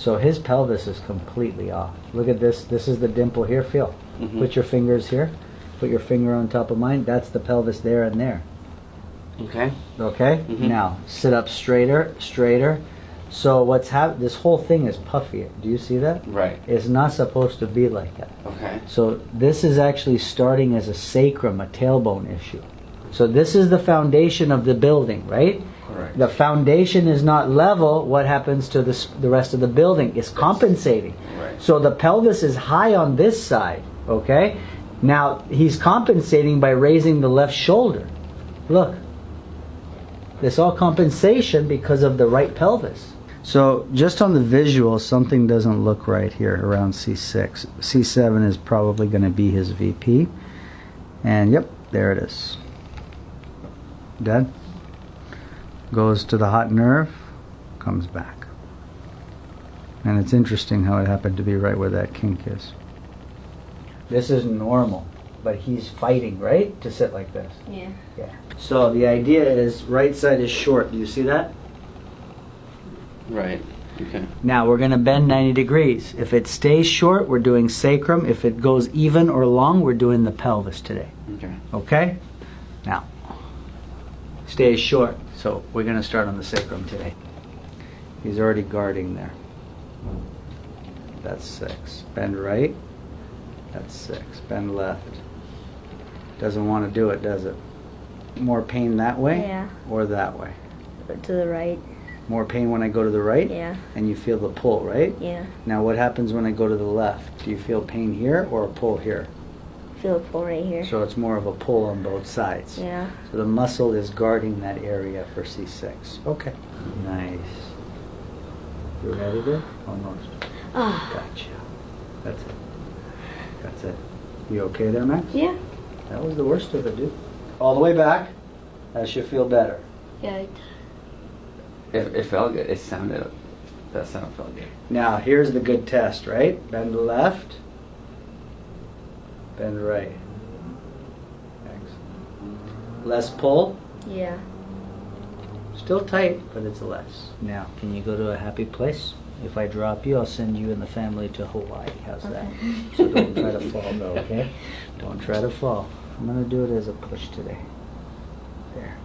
So his pelvis is completely off. Look at this. This is the dimple here. Feel. Put your fingers here. Put your finger on top of mine. That's the pelvis there and there. Okay. Okay? Now, sit up straighter, straighter. So what's happening, this whole thing is puffy. Do you see that? Right. It's not supposed to be like that. Okay. So this is actually starting as a sacrum, a tailbone issue. So this is the foundation of the building, right? Correct. The foundation is not level. What happens to the rest of the building is compensating. Right. So the pelvis is high on this side, okay? Now he's compensating by raising the left shoulder. Look. This all compensation because of the right pelvis. So just on the visual, something doesn't look right here around C6. C7 is probably going to be his VP. And yep, there it is. Dead. Goes to the hot nerve, comes back. And it's interesting how it happened to be right where that kink is. This is normal, but he's fighting, right? To sit like this. Yeah. Yeah. So the idea is right side is short. Do you see that? Right. Okay. Now we're going to bend 90 degrees. If it stays short, we're doing sacrum. If it goes even or long, we're doing the pelvis today. Okay. Okay? Now, stays short. So we're going to start on the sacrum today. He's already guarding there. That's 6. Bend right. That's 6. Bend left. Doesn't want to do it, does it? More pain that way? Yeah. Or that way? Or to the right. More pain when I go to the right? Yeah. And you feel the pull, right? Yeah. Now what happens when I go to the left? Do you feel pain here or a pull here? Feel a pull right here. So it's more of a pull on both sides. Yeah. So the muscle is guarding that area for C6. Okay. Nice. You ready there? Almost. Ah. Gotcha. That's it. That's it. You okay there, Max? Yeah. That was the worst of it, dude. All the way back. That should feel better. Yeah. It felt good. It sounded. That sound felt good. Now, here's the good test, right? Bend left. Bend right. Excellent. Less pull. Yeah. Still tight, but it's less. Now, can you go to a happy place? If I drop you, I'll send you and the family to Hawaii. How's that? So don't try to fall, though, okay? Don't try to fall. I'm going to do it as a push today. There.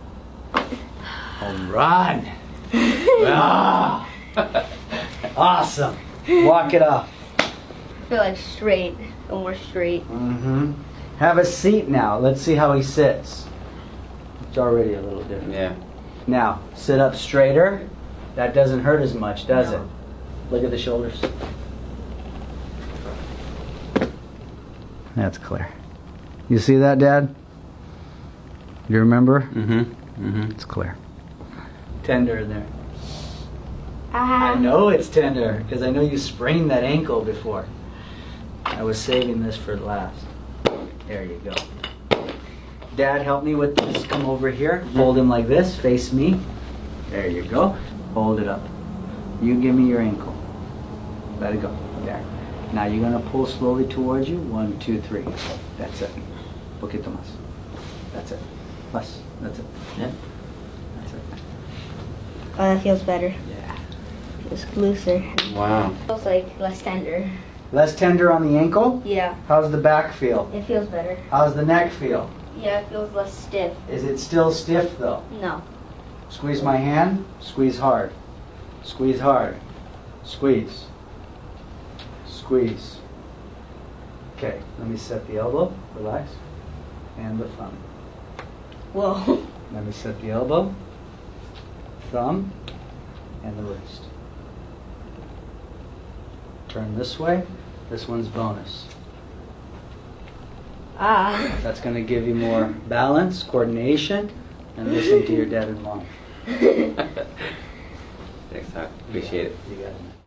Home run! Ah! Awesome. Walk it off. I feel like straight. Feel more straight. Have a seat now. Let's see how he sits. It's already a little different. Yeah. Now, sit up straighter. That doesn't hurt as much, does it? Look at the shoulders. That's clear. You see that, Dad? You remember? It's clear. Tender in there. I know it's tender because I know you sprained that ankle before. I was saving this for last. There you go. Dad, help me with this. Come over here. Hold him like this. Face me. There you go. Hold it up. You give me your ankle. Let it go. There. Now you're going to pull slowly towards you. 1, 2, 3. That's it. Poquito más. That's it. Más. That's it. Yeah. That's it. Oh, that feels better. Yeah. Feels looser. Wow. Feels like less tender. Less tender on the ankle? Yeah. How's the back feel? It feels better. How's the neck feel? Yeah, it feels less stiff. Is it still stiff though? No. Squeeze my hand. Squeeze hard. Squeeze hard. Squeeze. Squeeze. Okay, let me set the elbow. Relax. And the thumb. Whoa. Let me set the elbow, thumb, and the wrist. Turn this way. This one's bonus. Ah. That's going to give you more balance, coordination, and listen to your dad and mom. Thanks, Doc. Appreciate it. You got it.